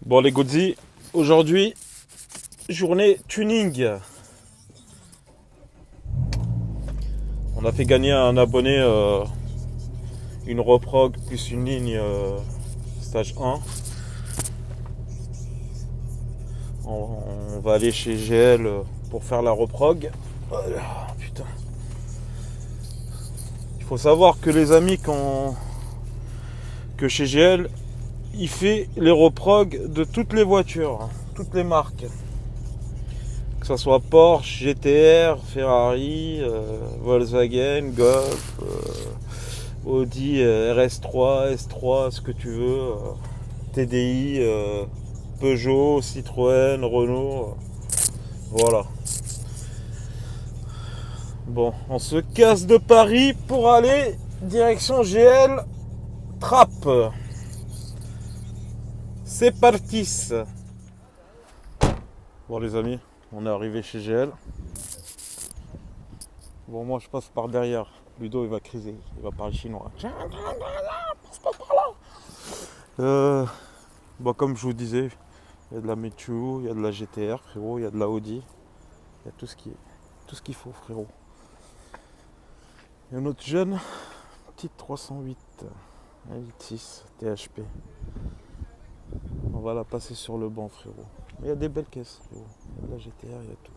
Bon les Godzi, aujourd'hui, journée tuning. On a fait gagner à un abonné une reprog plus une ligne stage 1. On va aller chez GL pour faire la reprog. Voilà, putain. Il faut savoir que les amis, que chez GL, il fait les reprog de toutes les voitures, toutes les marques. Que ce soit Porsche, GTR, Ferrari, Volkswagen, Golf, Audi, RS3, S3, ce que tu veux, TDI, Peugeot, Citroën, Renault, voilà. Bon, on se casse de Paris pour aller direction GL Trappes. C'est parti. Bon les amis, on est arrivé chez GL. Bon moi je passe par derrière. Ludo il va criser, il va parler chinois. Passe pas par là. Bon comme je vous disais, il y a de la Metsu, il y a de la GTR frérot, il y a de la Audi. Il y a tout ce qu'il faut frérot. Il y a notre jeune petite 308 L6 THP. On va la passer sur le banc frérot. Mais il y a des belles caisses frérot. Il y a de la GTR, il y a tout.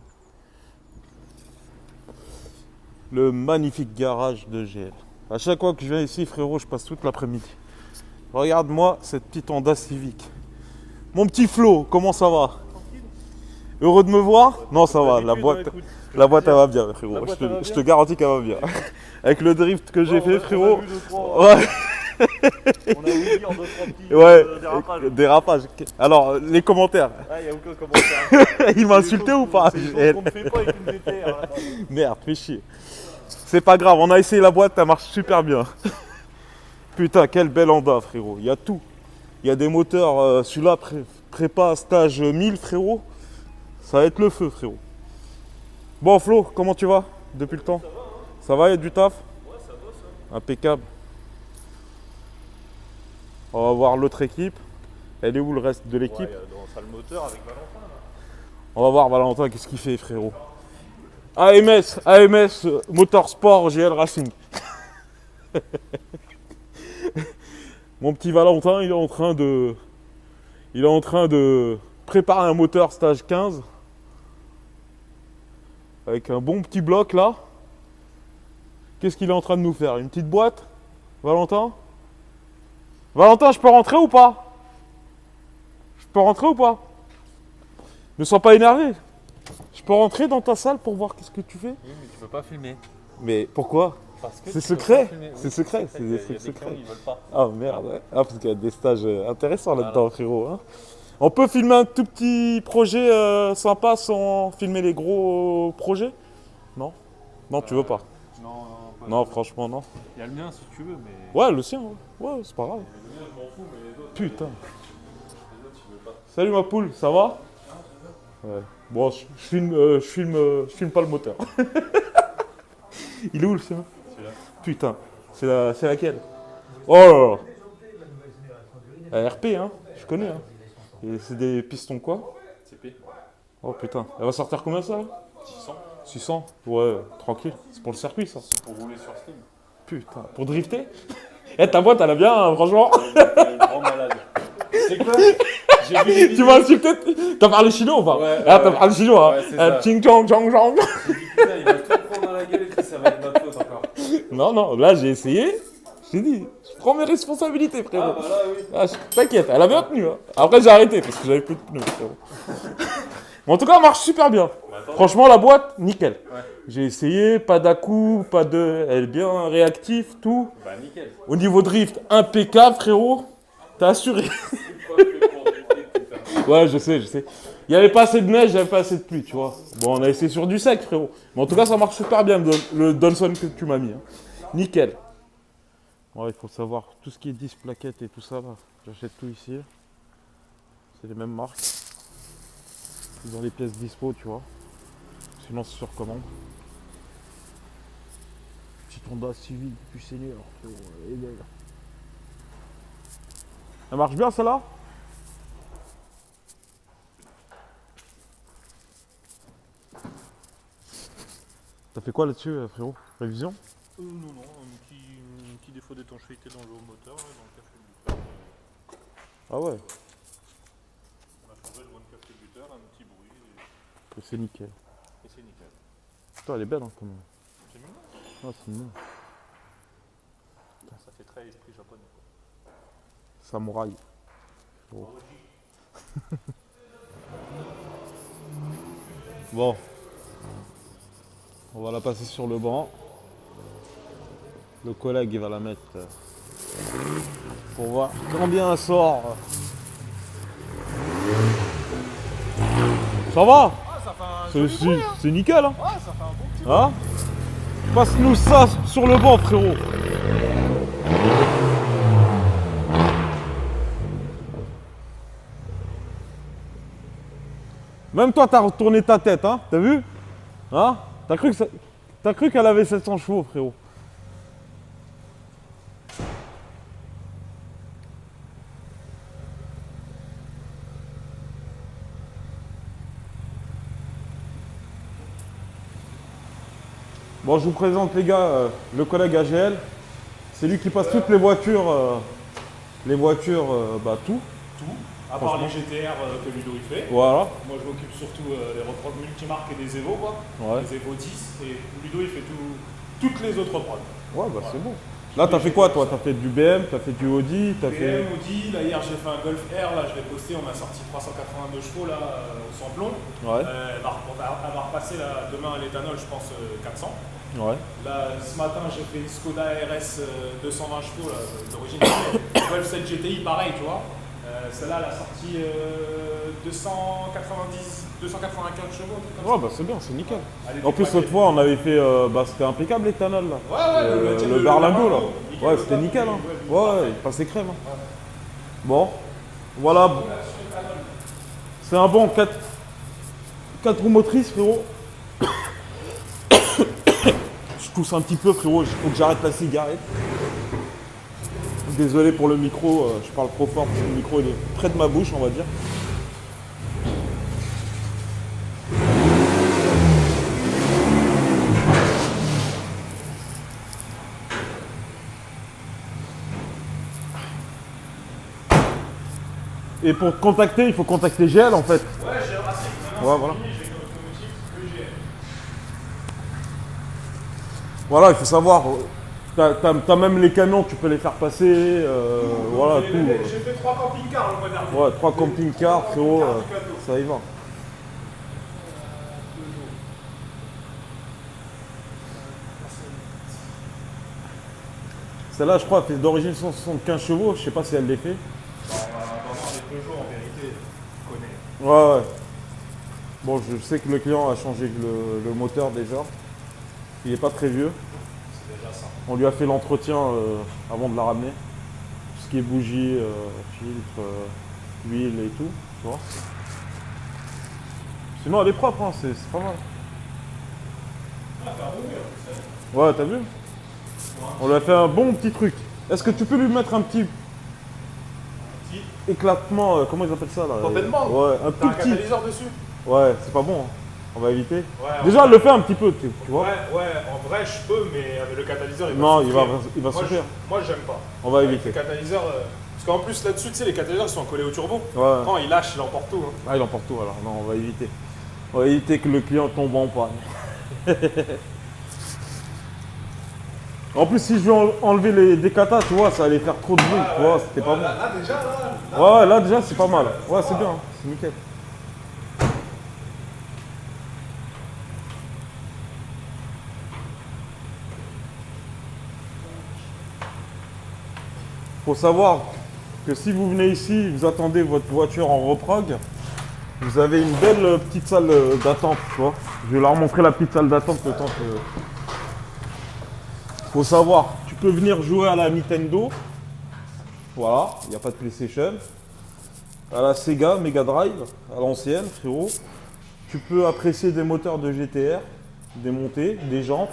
Le magnifique garage de GL. À chaque fois que je viens ici frérot, je passe toute l'après-midi. Regarde-moi cette petite Honda Civic. Mon petit Flo, comment ça va? Heureux de me voir? Non ça va, la boîte elle va bien frérot. Je te garantis qu'elle va bien. Avec le drift que j'ai fait frérot. Ouais. On a oublié en 2-3 petits Ouais, dérapages. dérapage. Alors, les commentaires. Ah, il n'y a aucun commentaire. Il m'a insulté ou pas? C'est des choses qu'on ne fait pas avec une DTR. Là. Merde, fais chier. C'est pas grave, on a essayé la boîte, ça marche super bien. Putain, quelle belle Honda, frérot. Il y a tout. Il y a des moteurs, celui-là, prépa stage 1000, frérot. Ça va être le feu, frérot. Bon, Flo, comment tu vas depuis le temps? Ça va, il y a du taf? Ouais, ça va ça. Impeccable. On va voir l'autre équipe. Elle est où le reste de l'équipe? Ouais, dans salle moteur avec Valentin. Là. On va voir Valentin, qu'est-ce qu'il fait, frérot. AMS, Motorsport, GL Racing. Mon petit Valentin, il est en train de préparer un moteur stage 15. Avec un bon petit bloc là. Qu'est-ce qu'il est en train de nous faire? Une petite boîte? Valentin? Valentin, je peux rentrer ou pas? Je peux rentrer ou pas? Ne sois pas énervé. Je peux rentrer dans ta salle pour voir qu'est-ce que tu fais? Oui, mais tu peux pas filmer. Mais pourquoi? Parce que C'est tu peux secret. pas filmer. C'est Oui, secret. C'est Il y des a trucs des clients, secrets. ils veulent pas. Ah merde. Ouais. Ah parce qu'il y a des stages intéressants là-dedans, Voilà. frérot. Hein. On peut filmer un tout petit projet sympa sans filmer les gros projets? Non? Non, tu veux pas? Non, non, pas Non, franchement, non. Il y a le mien si tu veux, mais. Ouais, le sien, ouais, ouais, c'est pas grave. Le mien, je m'en fous, mais les autres. Putain. Les autres, tu veux pas. Salut ma poule, ça va? Ouais. Bon, je filme pas le moteur. Il est où le sien? Celui-là. Putain, c'est laquelle? Oh là là. La RP, hein, je connais, hein. Et c'est des pistons quoi? CP. Oh putain, elle va sortir combien ça là? 600. 600? Ouais, tranquille, c'est pour le circuit ça. C'est pour rouler sur Steam. Putain, pour drifter? Eh, ta boîte elle a bien, hein, franchement. Le grand malade. C'est quoi? J'ai vu des Tu vidéos. m'as insulté? T'as parlé chinois ou pas? Ouais, Ah, ouais, t'as parlé chinois, ouais, hein? c'est ça. Ching chong chong chong. J'ai dit, putain, il va tout prendre dans la gueule et puis ça va être ma faute encore. Non, non, là j'ai essayé. J'ai dit, je prends mes responsabilités, Ah, frérot. bah là, oui. Ah, t'inquiète, elle a bien tenu. Hein. Après, j'ai arrêté parce que j'avais plus de pneus, frérot. Mais en tout cas, elle marche super bien. Bah, attends. Franchement, la boîte, nickel. Ouais. J'ai essayé, pas d'à-coup, pas de. Elle est bien réactive, tout. Bah, nickel. Au niveau drift, impeccable, frérot. T'as assuré. C'est pas fait pour drifter, putain. Ouais, je sais, je sais. Il n'y avait pas assez de neige, il n'y avait pas assez de pluie, tu vois. Bon, on a essayé sur du sec, frérot. Mais en tout cas, ça marche super bien, le Donson que tu m'as mis. Hein. Nickel. Ouais, il faut savoir tout ce qui est 10 plaquettes et tout ça, là. J'achète tout ici. C'est les mêmes marques. Ils ont les pièces dispo, tu vois. Sinon, c'est sur commande. Petite Honda Civic du Seigneur, frérot. Elle est belle. Elle marche bien, celle-là? fait quoi là-dessus, frérot? Révision? Non, un petit défaut d'étanchéité dans le haut moteur, là, dans le café buteur. Ah ouais, On a changé le bon café buteur, un petit bruit, c'est nickel. et c'est nickel. Putain, elle est belle hein, quand même. C'est mignon. Ah, c'est mignon. Ça fait très esprit japonais. Quoi. Samouraï. Oh. Bon. On va la passer sur le banc. Le collègue il va la mettre pour voir combien elle sort. Ça va? Ah, ça fait un joli bruit, hein. C'est nickel hein? Ouais, ça fait un bon petit Hein? Passe-nous ça sur le banc frérot. Même toi t'as retourné ta tête hein? T'as vu? Hein? T'as cru qu'elle avait 700 chevaux frérot. Bon, je vous présente les gars, le collègue AGL. C'est lui qui passe toutes les voitures, bah tout. tout, à part les GTR que Ludo il fait. Voilà. Moi je m'occupe surtout des reprods multimarques et des Evo quoi. Ouais. Les Evo 10 et Ludo il fait toutes les autres reprods. Ouais, bah c'est bon. Là, t'as fait quoi toi? T'as fait du BM, t'as fait du Audi, t'as fait. BM, Audi, là hier j'ai fait un Golf R, là je l'ai posté, on a sorti 382 chevaux là au samplon. Ouais. Elle va repasser là, demain à l'éthanol je pense 400. Ouais. Là ce matin j'ai fait une Skoda RS 220 chevaux là, d'origine Golf 7 GTI pareil tu vois. Celle-là elle a sorti 295 chevaux, un truc comme Ouais, ça. bah c'est bien, c'est nickel. Elle était En plus, paquée. l'autre fois, on avait fait. Bah c'était impeccable l'éthanol là. Ouais, Le Berlingo là. nickel, Ouais, le c'était nickel. Hein. Berlingo, Ouais, il passait crème. Hein. Bon. Voilà. C'est un bon 4 roues motrices, frérot. Je tousse un petit peu, frérot. Il faut que j'arrête la cigarette. Désolé pour le micro, je parle trop fort parce que le micro il est près de ma bouche, on va dire. Et pour te contacter, il faut contacter GL en fait. Ouais, j'ai Racing. Ouais, voilà. J'ai comme automotive EGL. Voilà, il faut savoir. T'as même les camions, tu peux les faire passer. Voilà, tout. J'ai fait 3 camping-cars le mois dernier. Ouais, 3 camping-cars, frérot, camping-cars, ça y va. Celle-là, je crois, fait d'origine 175 chevaux. Je sais pas si elle les fait. Dans les Peugeot, en vérité, je connais. Ouais, ouais. Bon, je sais que le client a changé le moteur déjà. Il est pas très vieux. C'est déjà ça. On lui a fait l'entretien avant de la ramener. Tout ce qui est bougie, filtre, huile et tout. Tu vois. Sinon, elle est propre, hein, c'est pas mal. Ah, t'as un bon gars, ça. Ouais, t'as vu? On lui a fait un bon petit truc. Est-ce que tu peux lui mettre un petit éclatement, comment ils appellent ça là? Complètement. Ouais, un T'as tout un petit. catalyseur dessus? Ouais, c'est pas bon. Hein. On va éviter. Ouais, Déjà, elle le fait un petit peu, tu vois. Ouais, en vrai, je peux, mais avec le catalyseur, il va Non, souffrir. il va souffrir. Moi, j'aime pas. On va Avec éviter. le catalyseur, parce qu'en plus, là-dessus, tu sais, les catalyseurs, ils sont collés au turbo. Ouais. Quand il lâche, il emporte tout. Hein. Ah, il emporte tout alors. Non, on va éviter. On va éviter que le client tombe en panne. En plus, si je veux enlever les décatas, tu vois, ça allait faire trop de bruit. Tu vois, c'était pas bon. Là, déjà, là. Ouais, là déjà, c'est pas mal. Ouais, c'est bien. C'est nickel. Faut savoir que si vous venez ici, vous attendez votre voiture en reprog, vous avez une belle petite salle d'attente, tu vois. Je vais leur montrer la petite salle d'attente le temps que... Faut savoir, tu peux venir jouer à la Nintendo. Voilà, il n'y a pas de PlayStation. À la Sega, Mega Drive, à l'ancienne, frérot. Tu peux apprécier des moteurs de GTR, des montées, des jantes.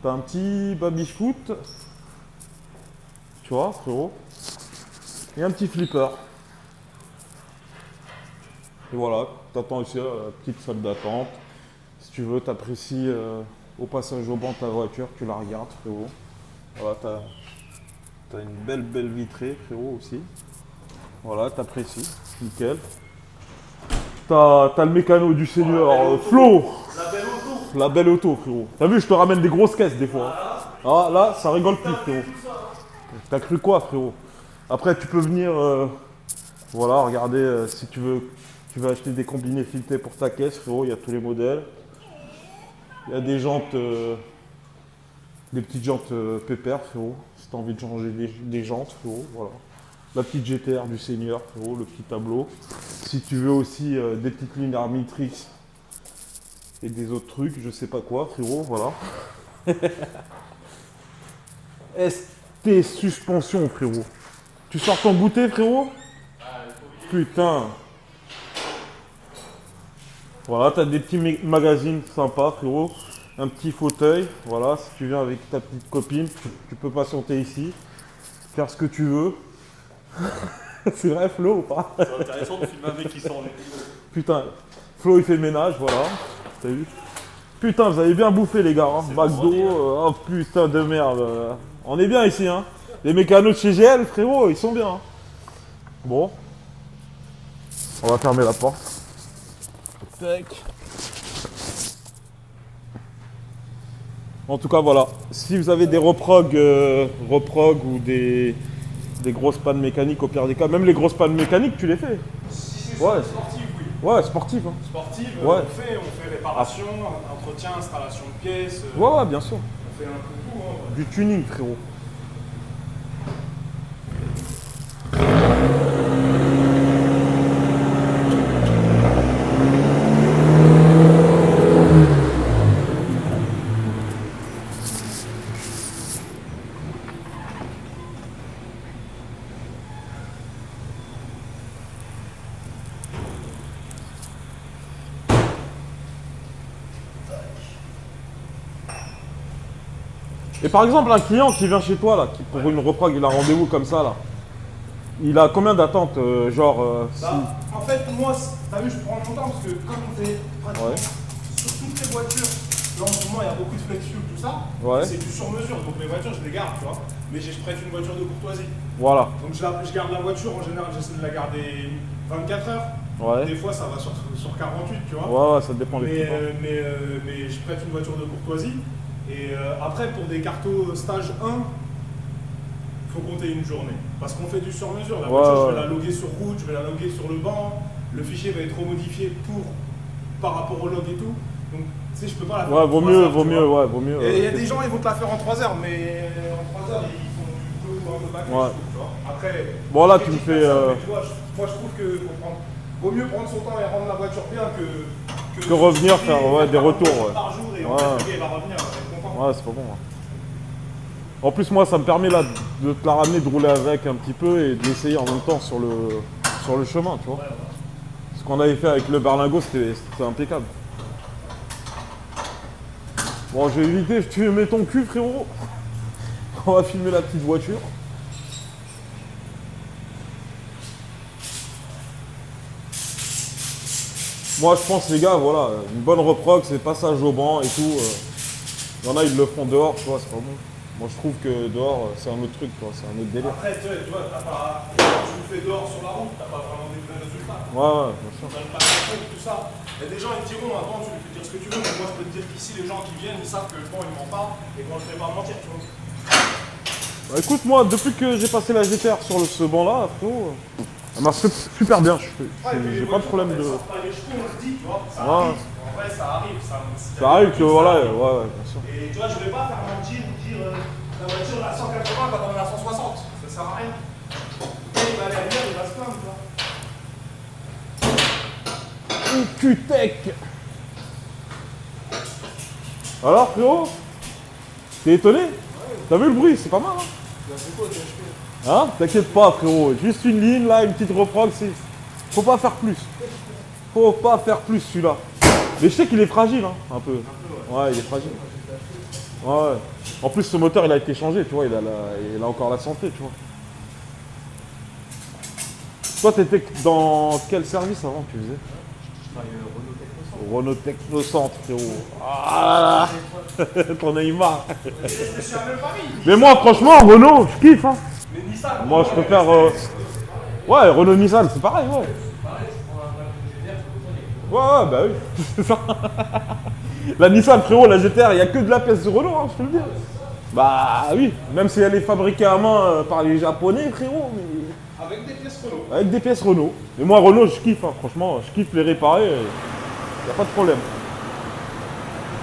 T'as un petit baby-foot. Tu vois, frérot. Et un petit flipper. Et voilà, t'attends ici à la petite salle d'attente. Si tu veux, t'apprécies au passage au banc ta voiture, tu la regardes, frérot. Voilà, t'as une belle vitrée, frérot, aussi. Voilà, t'apprécies, nickel. T'as le mécano du seigneur, Flo. La belle auto. La belle auto, frérot. T'as vu, je te ramène des grosses caisses des fois. Ah, là, ça rigole plus, frérot. T'as cru quoi, frérot? Après, tu peux venir, voilà, regarder si tu veux acheter des combinés filetés pour ta caisse, frérot. Il y a tous les modèles. Il y a des jantes, des petites jantes pépères, frérot. Si t'as envie de changer des jantes, frérot, voilà. La petite GTR du Seigneur, frérot, le petit tableau. Si tu veux aussi des petites lignes Armitrix et des autres trucs, je sais pas quoi, frérot, voilà. ST suspension, frérot. Tu sors ton goûter, frérot? Putain. Voilà, t'as des petits magazines sympas, frérot. Un petit fauteuil, voilà. Si tu viens avec ta petite copine, tu peux patienter ici, faire ce que tu veux. C'est vrai, Flo, ou pas? C'est intéressant de filmer un mec qui sort les Putain, Flo il fait le ménage, voilà. T'as vu? Putain, vous avez bien bouffé, les gars. Hein. McDo, oh putain de merde. On est bien ici, hein. Les mécanos de chez GL, frérot, ils sont bien. Hein. Bon. On va fermer la porte. Tac. En tout cas, voilà. Si vous avez des reprog ou des grosses pannes mécaniques, au pire des cas, même les grosses pannes mécaniques, tu les fais. Si c'est Ouais. sportif, oui. Ouais, sportif. Hein. Sportive, Ouais. on fait réparation, entretien, installation de pièces. Ouais, bien sûr. On fait un peu tout. Hein. Du tuning, frérot. Et par exemple, un client qui vient chez toi, là, qui pour une reprog, il a rendez-vous comme ça, là. Il a combien d'attentes, En fait, moi, t'as vu, je prends mon temps parce que comme on fait pratiquement Ouais. sur toutes les voitures, là en ce moment, il y a beaucoup de flex fuel, tout ça. Ouais. C'est du sur-mesure, donc les voitures, je les garde, tu vois. Mais je prête une voiture de courtoisie. Voilà. Donc je garde la voiture, en général, j'essaie de la garder 24 heures. Ouais. Des fois, ça va sur 48, tu vois. Ouais, ça dépend des Mais, petits mais je prête une voiture de courtoisie. Et après, pour des cartos stage 1, il faut compter une journée. Parce qu'on fait du sur-mesure. La voiture, je vais la loguer sur route, je vais la loguer sur le banc. Le fichier va être remodifié par rapport au log et tout. Donc, tu sais, je peux pas la faire en 3 heures, vaut mieux. Et il y a des gens, ils vont te la faire en 3 heures, mais en 3 heures, ils font du peu un peu bâclé, Ouais. tu vois. Après, Bon, là, je tu me critique fais, personne, mais tu vois, moi, je trouve que vaut mieux prendre son temps et rendre la voiture bien Que revenir faire des retours. Ouais. par jour et en Ouais. fait, elle va revenir, elle va être content. Ouais, c'est pas bon. Hein. En plus, moi, ça me permet là de te la ramener, de rouler avec un petit peu et de l'essayer en même temps sur le chemin, tu vois. Ce qu'on avait fait avec le berlingot, c'était impeccable. Bon, j'ai évité, tu mets ton cul, frérot. On va filmer la petite voiture. Moi, je pense, les gars, voilà, une bonne reprog, c'est passage au banc et tout. Il y en a, ils le font dehors, tu vois, c'est pas bon. Moi, je trouve que dehors, c'est un autre truc, quoi, c'est un autre délire. Après, tu vois, tu le fais dehors sur la route, t'as pas vraiment des vrais résultats. Ouais, bien sûr. Tu donnes pas de compte, tout ça. Il y a des gens, ils te diront, avant, tu lui fais dire ce que tu veux, mais moi, je peux te dire qu'ici, les gens qui viennent, ils savent que bon, ils ment pas, et qu'on ne fait pas mentir, tu vois. Bah, écoute, moi, depuis que j'ai passé la GTR sur ce banc-là, frérot, ça marche super bien. J'ai pas de problème de. Pas les chevaux, on se dit, tu vois, ça Ouais. arrive. En vrai, ça arrive. Ça arrive que, voilà, ouais, bien sûr. Et tu vois, je vais pas faire mentir ou dire la voiture elle a 180 quand on est à 160. Ça sert à rien. Et il va aller à l'hier, il va se plaindre, tu vois. Cutec. Alors, frérot, t'es étonné? T'as vu le bruit? C'est pas mal, hein? C'est quoi, t'es HP? Hein? T'inquiète pas, frérot. Juste une ligne, là, une petite reprog, c'est. Faut pas faire plus. Faut pas faire plus, celui-là. Mais je sais qu'il est fragile, hein, un peu. Ouais, il est fragile. Ouais. En plus, ce moteur, il a été changé, tu vois. Il a encore la santé, tu vois. Toi, t'étais dans quel service avant que tu faisais? Renault Tech Renault Technocentre, frérot. Ah là là. T'en as eu marre. Je suis à même Paris. Mais moi, franchement, Renault, je kiffe. Hein. Mais Nissan. Moi, je préfère. Ouais, Renault Nissan, c'est pareil, ouais. Ouais, bah oui, c'est ça. La Nissan, frérot, la GTR, il n'y a que de la pièce de Renault, hein, je te le dis. Bah oui, même si elle est fabriquée à main par les Japonais, frérot. Mais... Avec des pièces Renault. Avec des pièces Renault. Mais moi, Renault, je kiffe, hein, franchement, je kiffe les réparer. Il n'y a pas de problème.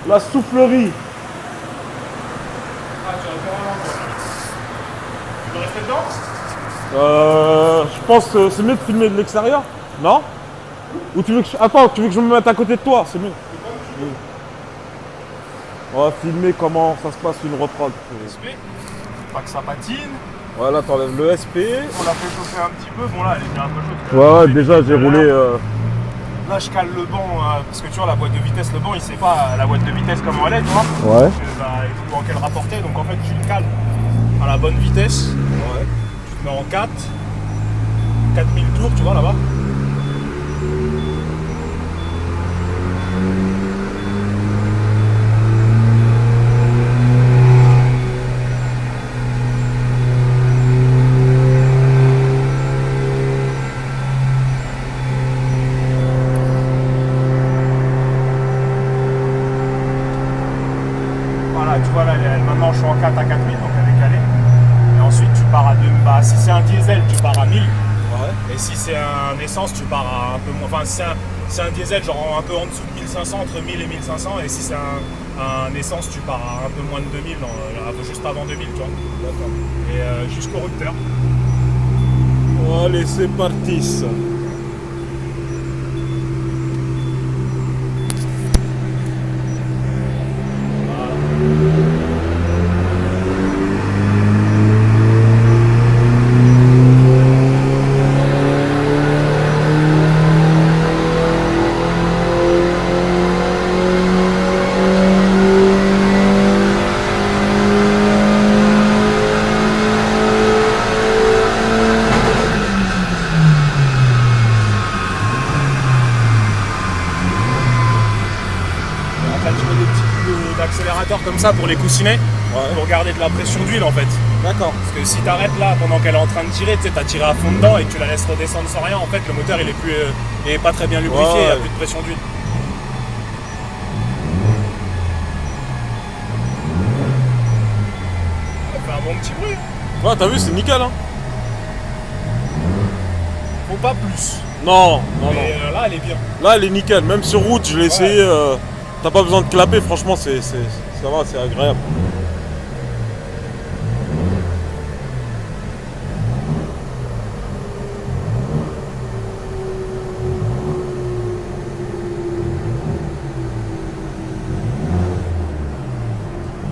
La soufflerie. Ah, tu vas faire un endroit. Tu veux rester dedans? Je pense que c'est mieux de filmer de l'extérieur, non? Ou tu veux que je... Attends, tu veux que je me mette à côté de toi, c'est mieux. On va filmer comment ça se passe une reprod. SP, pas que ça patine. Voilà, t'enlèves le SP. On l'a fait chauffer un petit peu. Bon, là, elle est bien un peu chaude. Ouais, déjà j'ai roulé. Là, je cale le banc, parce que tu vois, la boîte de vitesse, le banc, il sait pas la boîte de vitesse comment elle est, tu vois. Ouais. Il faut en quelle rapporter, donc en fait, tu le cales à la bonne vitesse. Ouais. Tu te mets en 4000 tours, tu vois, là-bas. Tu vois là, maintenant je suis en 4 à 4000, donc elle est calée. Et ensuite tu pars à 2. Bah, si c'est un diesel, tu pars à 1000. Ouais. Et si c'est un essence, tu pars à un peu moins. Enfin, si c'est un diesel, genre un peu en dessous de 1500, entre 1000 et 1500. Et si c'est un essence, tu pars à un peu moins de 2000, juste avant 2000, tu vois. D'accord. Et jusqu'au rupteur. Allez, c'est parti. D'accélérateur comme ça pour les coussinets, pour garder de la pression d'huile en fait. D'accord. Parce que si tu arrêtes là pendant qu'elle est en train de tirer, tu sais, t'as tiré à fond dedans et que tu la laisses redescendre sans rien, en fait le moteur il est pas très bien lubrifié, il n'y a plus de pression d'huile. Ça fait un bon petit bruit. Ouais, t'as vu, c'est nickel, hein. Faut pas plus. Non, non, mais non. Là elle est bien. Là, elle est nickel, même sur route, je l'ai essayé. T'as pas besoin de clapper, franchement, ça va, c'est agréable.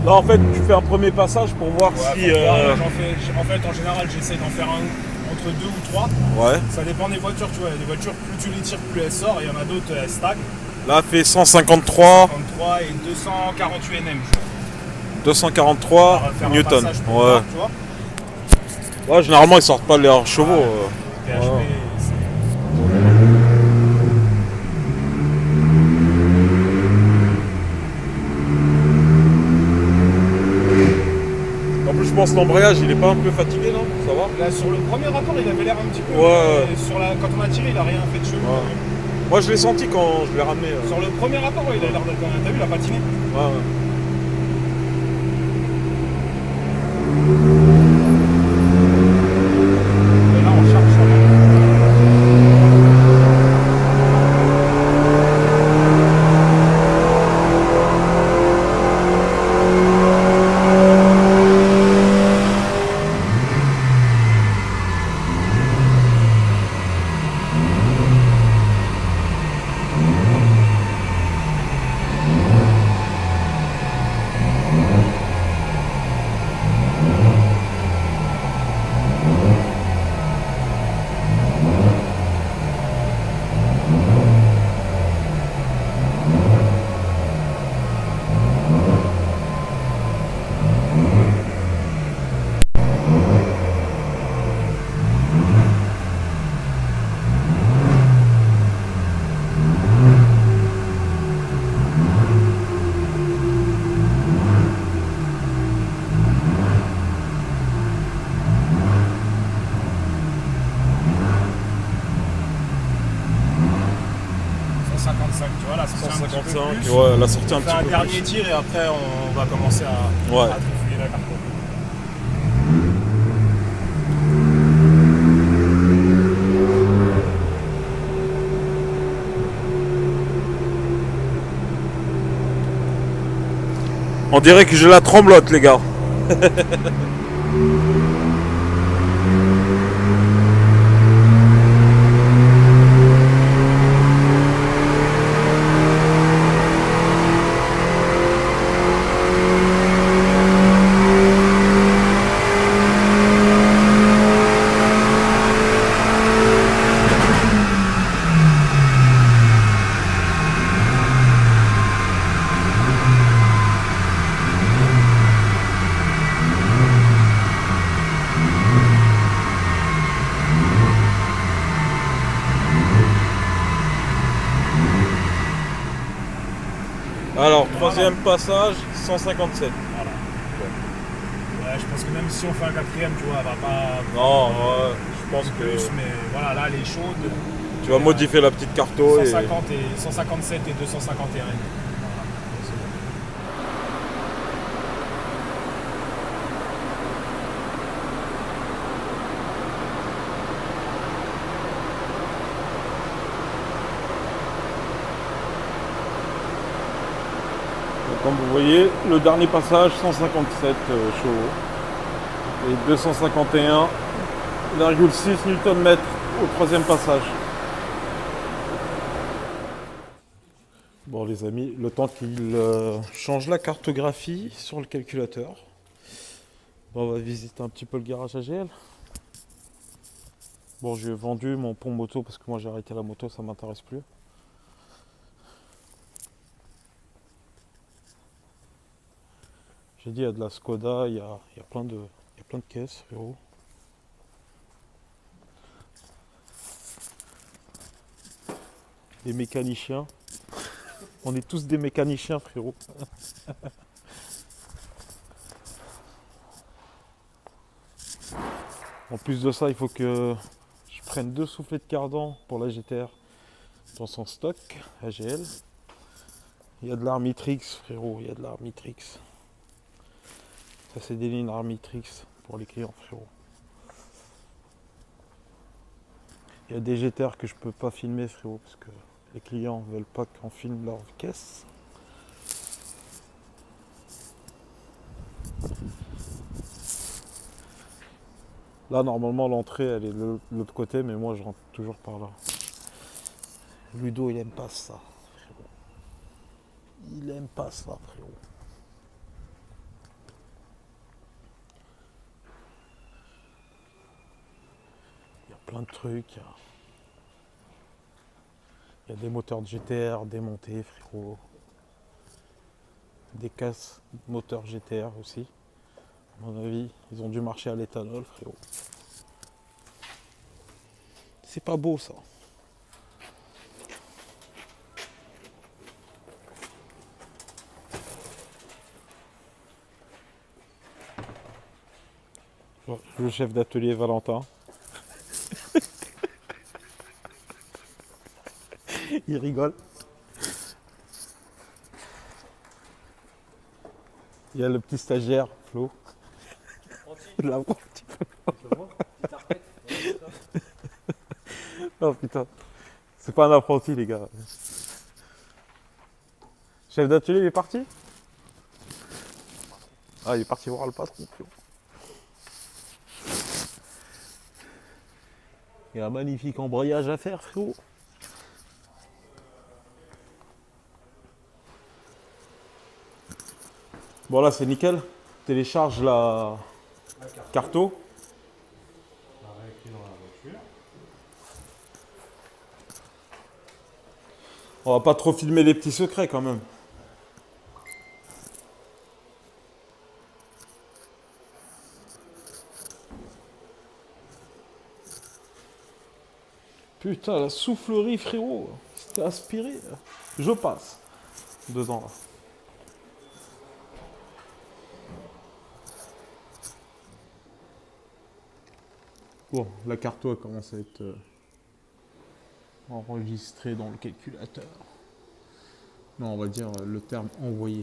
Là, en fait, tu fais un premier passage pour voir si... En fait, en général, j'essaie d'en faire un entre 2 ou 3. Ouais. Ça dépend des voitures, tu vois. Il y a des voitures, plus tu les tires, plus elles sortent. Et il y en a d'autres, elles stagnent. Là, elle fait 153. 153 et 248 Nm. 243 newtons. Ouais. Voir, tu vois. Ouais, généralement, ils sortent pas leurs chevaux. PHP, En plus, je pense que l'embrayage, il est pas un peu fatigué, non? Ça va? Là, sur le premier rapport, il avait l'air un petit peu. Ouais. Quand on a tiré, il a rien fait de chelou. Ouais. Moi, je l'ai senti quand je l'ai ramené. Sur le premier rapport, il a l'air d'être. T'as vu, il a patiné. Ouais. Et là, on charge sur 155, tu vois, là, c'est un petit peu 155, plus. ouais, la sortie un On fait petit un peu dernier plus. tir et après on va commencer à Ouais. trifouiller la carte. On dirait que j'ai la tremblote, les gars. Alors, troisième passage, 157. Voilà. Ouais, je pense que même si on fait un quatrième, tu vois, elle va pas Non, je pense que plus, mais voilà, là, elle est chaude. tu vas modifier la petite carto. 150 et 157 et 251. Voilà. C'est bon. Comme vous voyez, le dernier passage, 157 chevaux. Et 251,6 Nm au troisième passage. Bon les amis, le temps qu'il change la cartographie sur le calculateur, on va visiter un petit peu le garage AGL. Bon, j'ai vendu mon pont moto parce que moi j'ai arrêté la moto, ça m'intéresse plus. J'ai dit il y a de la Skoda, il y a plein de caisses, frérot. Des mécaniciens. On est tous des mécaniciens, frérot. En plus de ça, il faut que je prenne 2 soufflets de cardan pour la GTR dans son stock AGL. Il y a de l'Armitrix, frérot, il y a de l'Armitrix. Ça, c'est des lignes Armitrix pour les clients, frérot. Il y a des GTR que je peux pas filmer, frérot, parce que les clients veulent pas qu'on filme leur caisse. Là, normalement, l'entrée, elle est de l'autre côté, mais moi, je rentre toujours par là. Ludo, il aime pas ça, frérot. Il aime pas ça, frérot. Il y a plein de trucs. Il y a des moteurs de GTR démontés, frérot. Des casses moteurs GTR aussi. À mon avis, ils ont dû marcher à l'éthanol, frérot. C'est pas beau, ça. Le chef d'atelier Valentin. Il rigole. Il y a le petit stagiaire, Flo. Oh putain. C'est pas un apprenti, les gars. Chef d'atelier, il est parti? Ah, il est parti voir le patron, Flo. Il y a un magnifique embrayage à faire, frérot. Bon, là, c'est nickel. Télécharge la carto. On va pas trop filmer les petits secrets, quand même. Putain, la soufflerie, frérot. C'était aspiré. Je passe. Dedans, là. Bon, la carto commence à être enregistrée dans le calculateur. Non, on va dire le terme envoyé.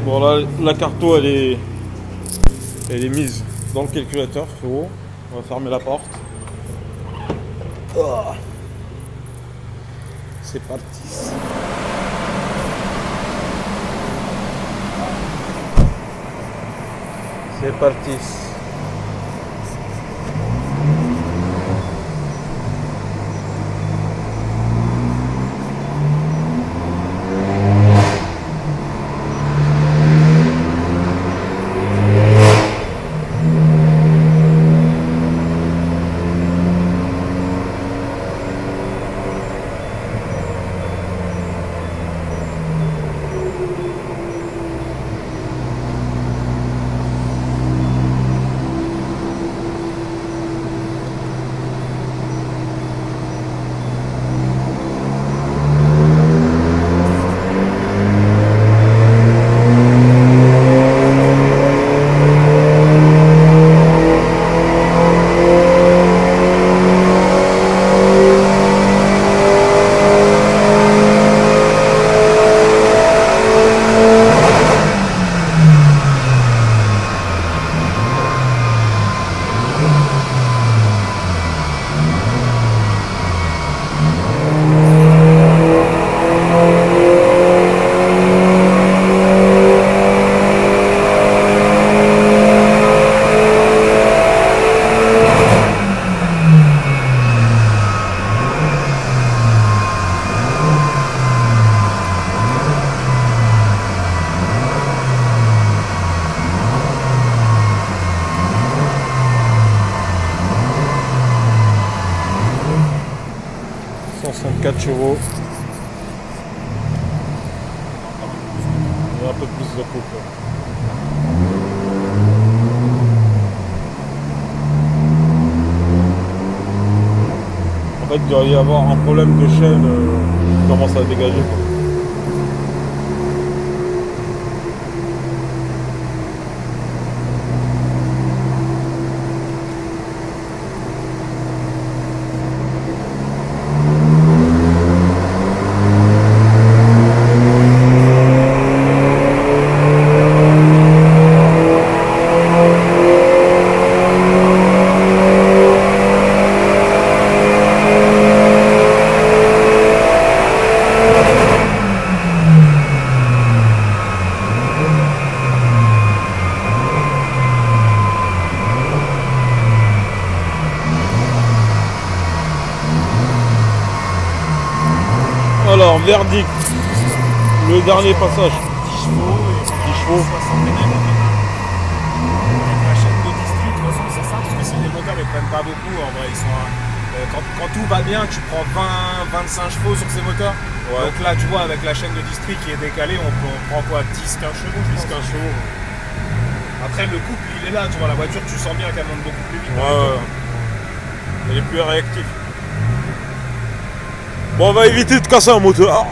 Bon là, la carto elle est mise dans le calculateur, frérot. On va fermer la porte. Oh. C'est parti. C'est parti. Chevaux. Et un peu plus de couple. En fait, il doit y avoir un problème de chaîne qui commence à dégager. Alors, verdict. Le dernier passage. 10 chevaux et 10 chevaux. 60 pédales. Avec la chaîne de district, de toute façon, c'est ça, parce que si les moteurs ils prennent pas beaucoup, en vrai, ils sont quand tout va bien, tu prends 20-25 chevaux sur ces moteurs. Ouais. Donc là, tu vois, avec la chaîne de district qui est décalée, on prend quoi, 10-15 chevaux, je 10-15 pense. chevaux. Après, le couple, il est là, tu vois, la voiture, tu sens bien qu'elle monte beaucoup plus vite. Ouais. Elle est plus réactive. Bon, on va éviter de casser un moteur.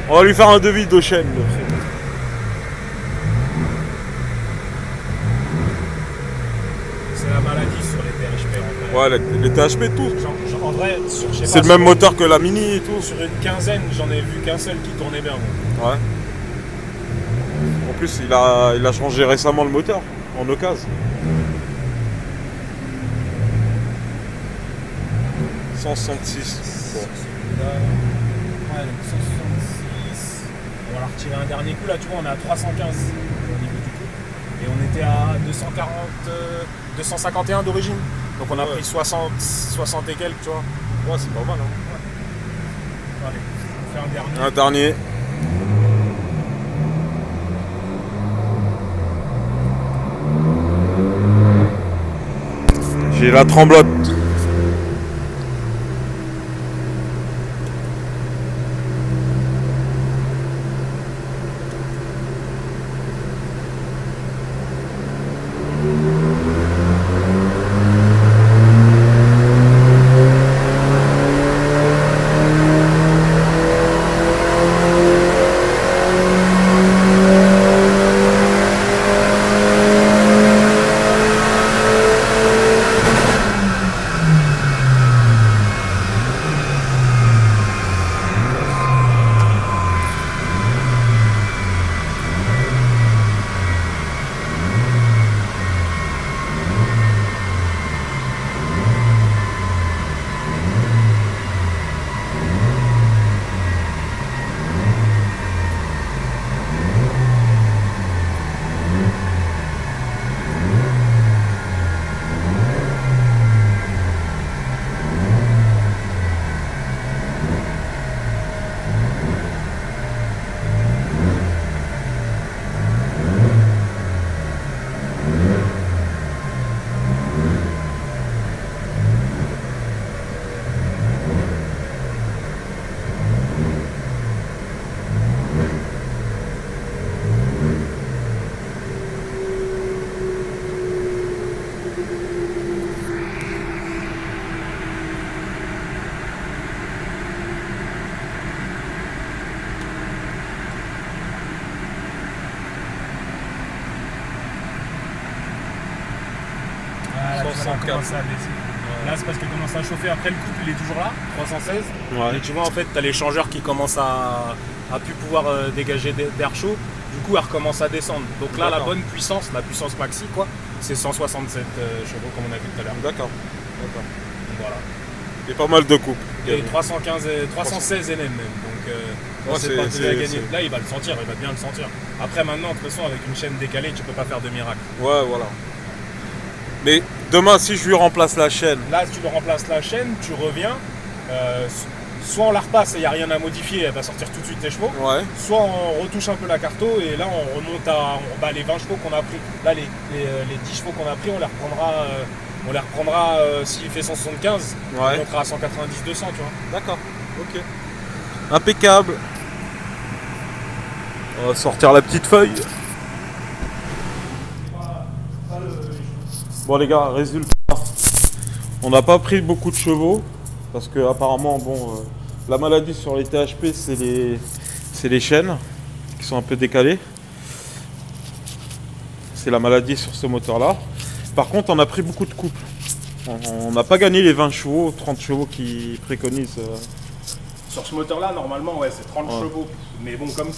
On va lui faire un devis de chaîne. C'est la maladie sur les THP en vrai. Ouais, les THP, tout. En vrai, je sais C'est pas, le même moteur que la Mini et tout. Sur une quinzaine, j'en ai vu qu'un seul qui tournait bien. Moi. Ouais. En plus, il a changé récemment le moteur, en occasion. 166. Bon. Ouais, donc 166. On va la retirer un dernier coup, là, tu vois, on est à 315 au niveau du coup. Et on était à 251 d'origine. Donc on a pris 60 et quelques, tu vois. Ouais, c'est pas mal. Hein. Ouais. Allez, on fait un dernier. Un dernier. J'ai la tremblote. a commencé à baisser. Là, c'est parce qu'il commence à chauffer. Après, le couple, il est toujours là, 316. Ouais. Et tu vois, en fait, tu as les changeurs qui commencent à plus pouvoir dégager d'air chaud. Du coup, elle recommence à descendre. Donc là, la bonne puissance, la puissance maxi, quoi, c'est 167 chevaux, comme on a vu tout à l'heure. D'accord. Donc voilà. Il y a pas mal de coupes. Et 316 NM même. Donc, c'est pas à gagner. Là, il va le sentir, il va bien le sentir. Après, maintenant, de toute façon, avec une chaîne décalée, tu peux pas faire de miracle. Ouais, voilà. Mais demain, si je lui remplace la chaîne. Là, si tu lui remplaces la chaîne, tu reviens. Soit on la repasse et il n'y a rien à modifier, elle va sortir tout de suite tes chevaux. Ouais. Soit on retouche un peu la carto et là, on remonte à les 20 chevaux qu'on a pris. Là, les 10 chevaux qu'on a pris, on les reprendra s'il fait 175. Ouais. On montera à 190-200, tu vois. D'accord. Ok. Impeccable. On va sortir la petite feuille. Bon les gars, résultat. On n'a pas pris beaucoup de chevaux parce que apparemment la maladie sur les THP c'est les chaînes qui sont un peu décalées. C'est la maladie sur ce moteur là. Par contre on a pris beaucoup de couples. On n'a pas gagné les 20 chevaux, 30 chevaux qui préconisent. Sur ce moteur-là, normalement, ouais, c'est 30 chevaux. Mais bon, comme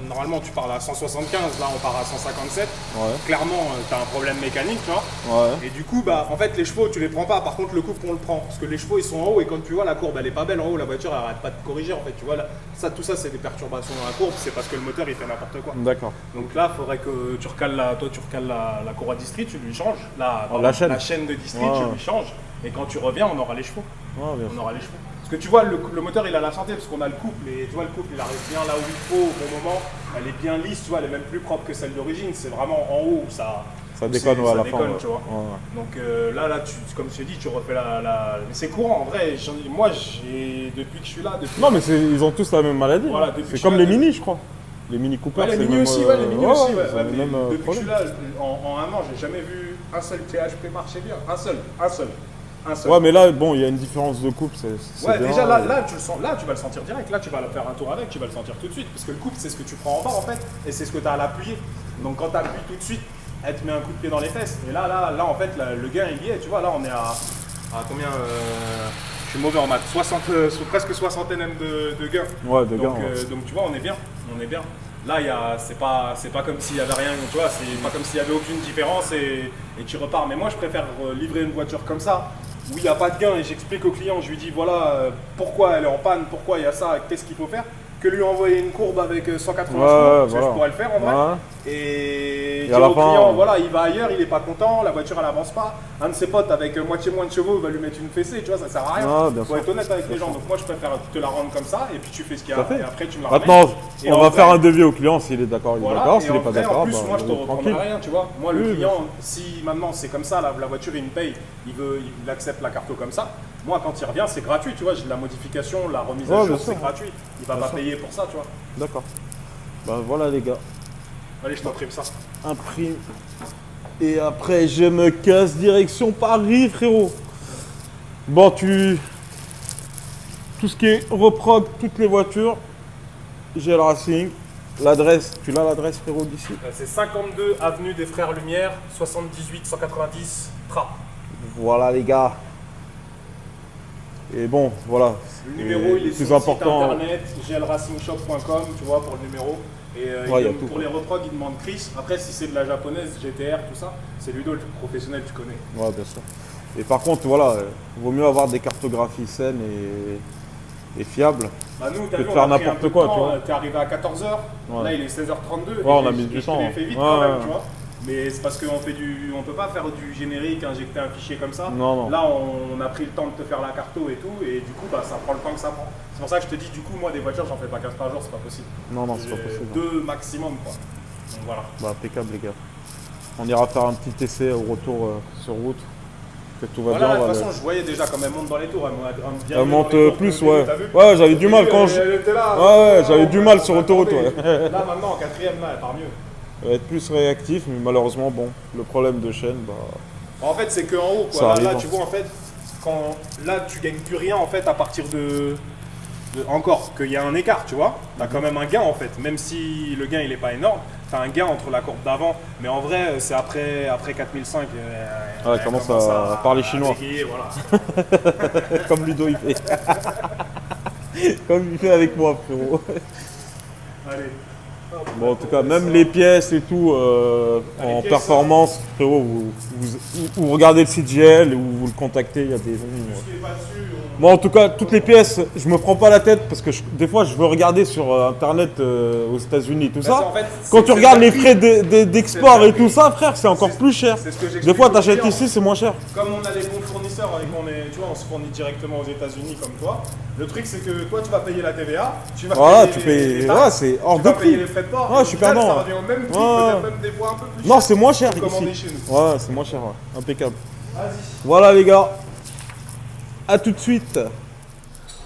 normalement, tu parles à 175, là, on part à 157. Ouais. Clairement, tu as un problème mécanique, tu vois. Ouais. Et du coup, en fait, les chevaux, tu les prends pas. Par contre, le couple, on le prend. Parce que les chevaux, ils sont en haut. Et quand tu vois, la courbe, elle est pas belle en haut. La voiture, elle arrête pas de corriger, en fait. Tu vois, là, tout ça, c'est des perturbations dans la courbe. C'est parce que le moteur, il fait n'importe quoi. D'accord. Donc là, il faudrait que tu recales la courroie district, tu lui changes. Là, la chaîne de district, tu lui changes. Et quand tu reviens, on aura les chevaux. Ouais, on aura les chevaux. Parce que tu vois, le moteur il a la santé parce qu'on a le couple et tu vois, le couple il arrive bien là où il faut au bon moment. Elle est bien lisse, tu vois, elle est même plus propre que celle d'origine. C'est vraiment en haut où ça déconne à la fin. Tu vois. Ouais. Donc là, comme tu dis, tu refais Mais c'est courant en vrai. Moi, depuis que je suis là. Non, mais ils ont tous la même maladie. Voilà, c'est comme les mini, je crois. Les mini Cooper, les mini aussi, les mini aussi. Depuis que je suis là, en un an, j'ai jamais vu un seul THP marcher bien. Un seul. Ouais, mais là, il y a une différence de coupe. Ouais, bien, déjà là, tu le sens, là, tu vas le sentir direct. Là, tu vas faire un tour avec, tu vas le sentir tout de suite. Parce que le couple, c'est ce que tu prends en bas en fait, et c'est ce que tu as à l'appuyer. Donc quand tu appuies tout de suite, elle te met un coup de pied dans les fesses. Et là en fait, le gain il y est. Tu vois, là, on est à combien je suis mauvais en maths. Presque 60 NM de gain. Ouais, de gain. Donc tu vois, on est bien. Là, c'est pas comme s'il y avait rien, tu vois, c'est pas comme s'il y avait aucune différence et tu repars. Mais moi, je préfère livrer une voiture comme ça, où il n'y a pas de gain et j'explique au client, je lui dis voilà pourquoi elle est en panne, pourquoi il y a ça, qu'est-ce qu'il faut faire, que lui envoyer une courbe avec 180 chevaux, parce que je pourrais le faire en vrai. Et dire au client, voilà, il va ailleurs, il est pas content, la voiture elle avance pas. Un de ses potes avec moitié moins de chevaux va lui mettre une fessée, tu vois, ça sert à rien. Faut être honnête avec les gens. Donc moi je préfère te la rendre comme ça et puis tu fais ce qu'il y a et après tu me la remets. Maintenant, on va faire un devis au client s'il est d'accord, il est d'accord, s'il est pas d'accord. En plus, moi je te reprendrai rien, tu vois. Moi le client, si maintenant c'est comme ça, la voiture il me paye, il accepte la carte comme ça. Moi quand il revient c'est gratuit, tu vois, j'ai de la modification, la remise à jour c'est gratuit. Il va pas payer pour ça, tu vois. D'accord. Bah voilà les gars. Allez, je t'imprime ça. Imprime. Et après, je me casse direction Paris, frérot. Bon, tout ce qui est reprog, toutes les voitures, j'ai le Racing. L'adresse, tu l'as l'adresse, frérot, d'ici? C'est 52 avenue des Frères Lumière, 78 190 Trappes. Voilà, les gars. Et bon, voilà. Le numéro, il est plus sur le important. site internet, glracingshop.com, tu vois, pour le numéro. Et pour les reprogs, il demande Chris. Après, si c'est de la japonaise, GTR, tout ça, c'est Ludo, le professionnel, tu connais. Ouais, bien sûr. Et par contre, voilà, vaut mieux avoir des cartographies saines et fiables. Bah nous, que de faire n'importe quoi, tu vois. T'es arrivé à 14h, là il est 16h32. Ouais, on a mis du temps. Je l'ai fait vite quand même, tu vois. Mais c'est parce qu'on peut pas faire du générique, injecter un fichier comme ça. Non. Là, on a pris le temps de te faire la carto et tout, et du coup, ça prend le temps que ça prend. C'est pour ça que je te dis, du coup, moi, des voitures, j'en fais pas 15 par jour, c'est pas possible. Non, c'est pas possible. 2 maximum, quoi. Donc voilà. Bah, impeccable, les gars. On ira faire un petit essai au retour sur route. Que tout va bien. De toute façon, je voyais déjà comme elle monte dans les tours. Elle monte plus, ouais. Ouais, j'avais du mal quand je. Ouais, j'avais du mal sur l'autoroute, ouais. Là, maintenant, en quatrième, là, elle part mieux. Elle va être plus réactif, mais malheureusement, bon, le problème de chaîne, bah. En fait, c'est qu'en haut, quoi. Là, tu vois, en fait, là, tu gagnes plus rien, en fait, à partir encore qu'il y a un écart, tu vois. T'as quand même un gain, en fait, même si le gain, il est pas énorme. t'as un gain entre la courbe d'avant, mais en vrai, c'est après 4005. Ouais, commence à parler chinois. bégayer, voilà. Comme Ludo il fait. Comme il fait avec moi, frérot. Allez. Bon, en tout cas, même les pièces et tout, en pièces, performance, frérot, vous regardez le site GL ou vous le contactez, il y a des... Ce qui est pas dessus, Moi, en tout cas, toutes les pièces, je me prends pas la tête parce que des fois, je veux regarder sur Internet aux États-Unis, tout ça. en fait, Quand tu regardes les prix. frais d'export et tout ça, frère, c'est encore plus cher. C'est ce que j'explique Des fois, aux t'achètes clients. ici, c'est moins cher. Comme on a des bons fournisseurs et qu'on est, tu vois, on se fournit directement aux États-Unis comme toi. Le truc, c'est que toi, tu vas payer la TVA, tu vas Voilà, payer tu les payes. taxes, Ouais, c'est hors tu de vas payer prix. les frais de port. Ouais, et je suis au final, perdant. Ça revient au même prix, Ouais. peut-être même des fois un peu plus cher. Non, c'est moins cher que commander ici. chez nous. Ouais, c'est moins cher, ouais. Impeccable. Vas-y. Voilà, les gars. À tout de suite.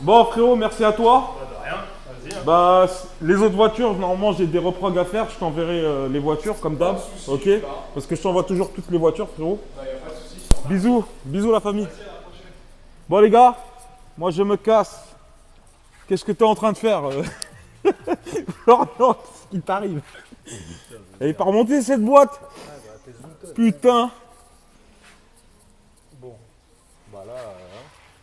Bon, frérot, merci à toi. Pas de rien, vas-y. Hein. Bah, les autres voitures, normalement, j'ai des reprogs à faire. Je t'enverrai les voitures comme d'hab. Pas de soucis, Ok. là. Parce que je t'envoie toujours toutes les voitures, frérot. Bah, y a pas de soucis. Bisous. Bisous, la famille. Bon, les gars, moi, je me casse. Qu'est-ce que t'es en train de faire Florian, qu'est-ce qui t'arrive? Elle est pas remontée, cette boîte. Putain. Bon, bah là,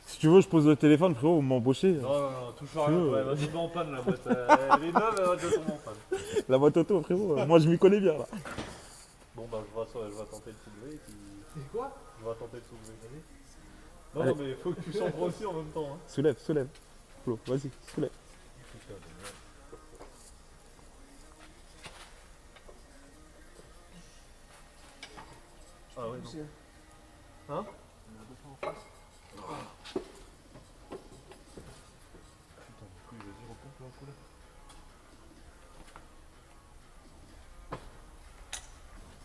Si tu veux, je pose le téléphone, frérot, vous m'embauchez. non, touche à rien, ouais, vas-y, mets en panne la boîte. Elle est neuve, elle va déjà tomber en panne. La boîte auto, frérot. Moi, je m'y connais bien, là. Bon, bah je vais tenter de soulever et puis. C'est quoi? Je vais tenter de soulever. Non, Allez. non, mais faut que tu s'en aussi en même temps. Hein. Soulève, soulève. Flo, vas-y, soulève. Ah ouais, non. Hein? Putain, du coup, vas-y, repompe là, coule.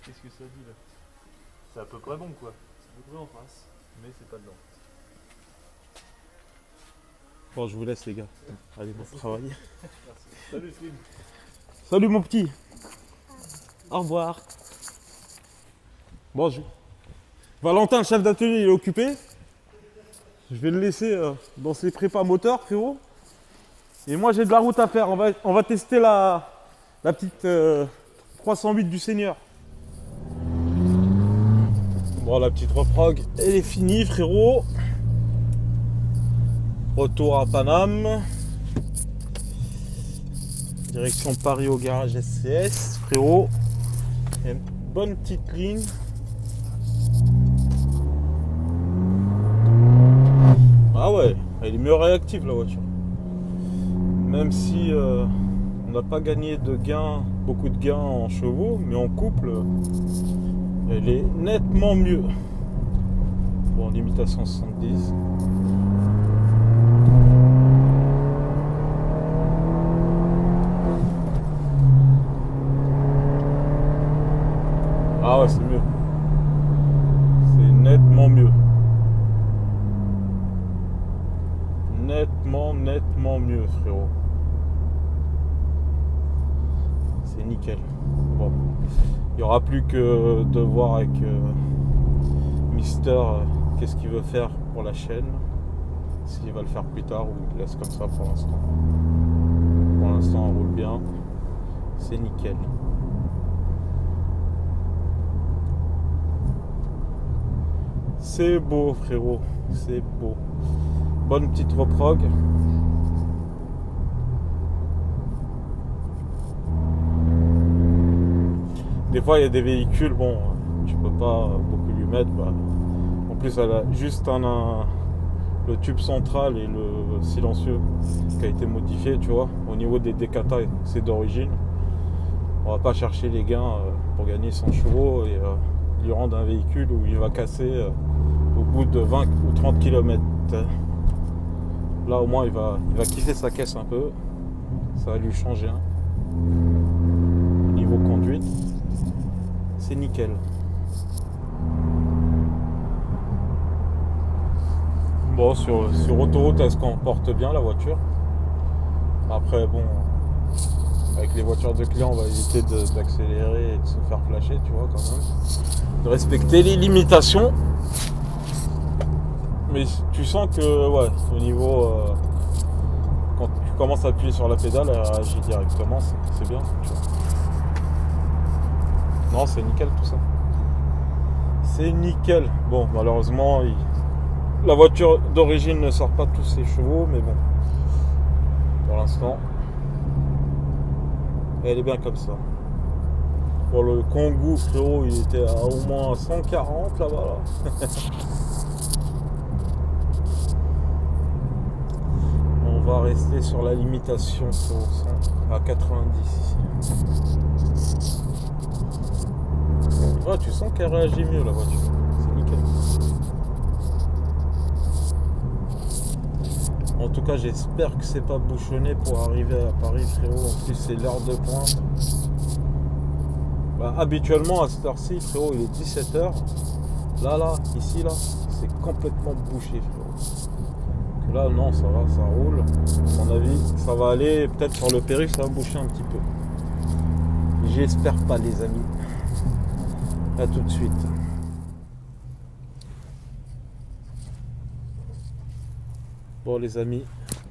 Qu'est-ce que ça dit là? C'est à peu près bon quoi. C'est à peu près en face, mais c'est pas dedans. Bon, je vous laisse, les gars. Allez, bon travail. Salut Slim. Salut, mon petit. Au revoir. Bon, Valentin, le chef d'atelier, il est occupé. Je vais le laisser dans ses prépas moteurs, frérot. Et moi, j'ai de la route à faire. On va tester la petite 308 du Seigneur. Bon, la petite reprog, elle est finie, frérot. Retour à Paname. Direction Paris au garage SCS, frérot. Il y a une bonne petite ligne. Ah ouais, elle est mieux réactive la voiture. Même si on n'a pas gagné de gains, beaucoup de gains en chevaux, mais en couple, elle est nettement mieux. Bon, limitation 170. Ah ouais, c'est mieux. C'est nettement mieux. Nettement mieux, frérot. C'est nickel. Bon. Il n'y aura plus que de voir avec Mister qu'est-ce qu'il veut faire pour la chaîne. S'il va le faire plus tard ou il laisse comme ça pour l'instant. Pour l'instant, on roule bien. C'est nickel. C'est beau, frérot. C'est beau. Bonne petite reprog. Des fois, il y a des véhicules, bon, tu peux pas beaucoup lui mettre. Bah. En plus, elle a juste le tube central et le silencieux qui a été modifié, tu vois. Au niveau des décata, c'est d'origine. On va pas chercher les gains pour gagner 100 chevaux et lui rendre un véhicule où il va casser au bout de 20 ou 30 km. Là, au moins, il va kiffer sa caisse un peu. Ça va lui changer un. Niveau conduite, c'est nickel. Bon, sur autoroute, elle se comporte bien la voiture. Après, bon, avec les voitures de clients, on va éviter d'accélérer et de se faire flasher, tu vois, quand même. De respecter les limitations. Mais tu sens que, ouais, au niveau... quand tu commences à appuyer sur la pédale, elle réagit directement, c'est bien, tu vois. Non, c'est nickel tout ça. C'est nickel. Bon, malheureusement, la voiture d'origine ne sort pas tous ses chevaux, mais bon. Pour l'instant, elle est bien comme ça. Pour le Kangoo, frérot, il était à au moins 140 là-bas. Là. On va rester sur la limitation à 90. Ouais, tu sens qu'elle réagit mieux la voiture. C'est nickel. En tout cas, j'espère que c'est pas bouchonné pour arriver à Paris, frérot. En plus, c'est l'heure de pointe. Bah, habituellement, à cette heure-ci, frérot, il est 17h. Là, ici, là, c'est complètement bouché, frérot. Que là, non, ça va, ça roule. À mon avis, ça va aller. Peut-être sur le périph', ça va boucher un petit peu. J'espère pas, les amis. À tout de suite. Bon les amis,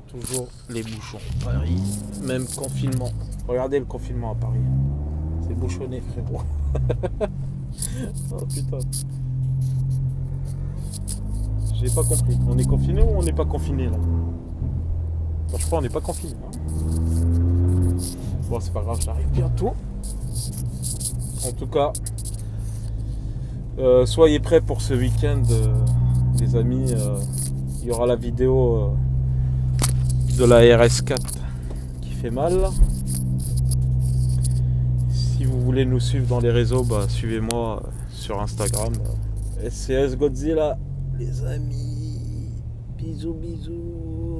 toujours les bouchons. Paris, même confinement. Regardez le confinement à Paris. C'est bouchonné, frérot. Oh putain. J'ai pas compris. On est confiné ou on n'est pas confiné là? Bon, je crois qu'on n'est pas confiné. Hein. Bon, c'est pas grave, j'arrive bientôt. En tout cas, soyez prêts pour ce week-end, les amis. Il y aura la vidéo de la RS4 qui fait mal. Si vous voulez nous suivre dans les réseaux, bah, suivez-moi sur Instagram. SCS Godzilla, les amis. Bisous, bisous.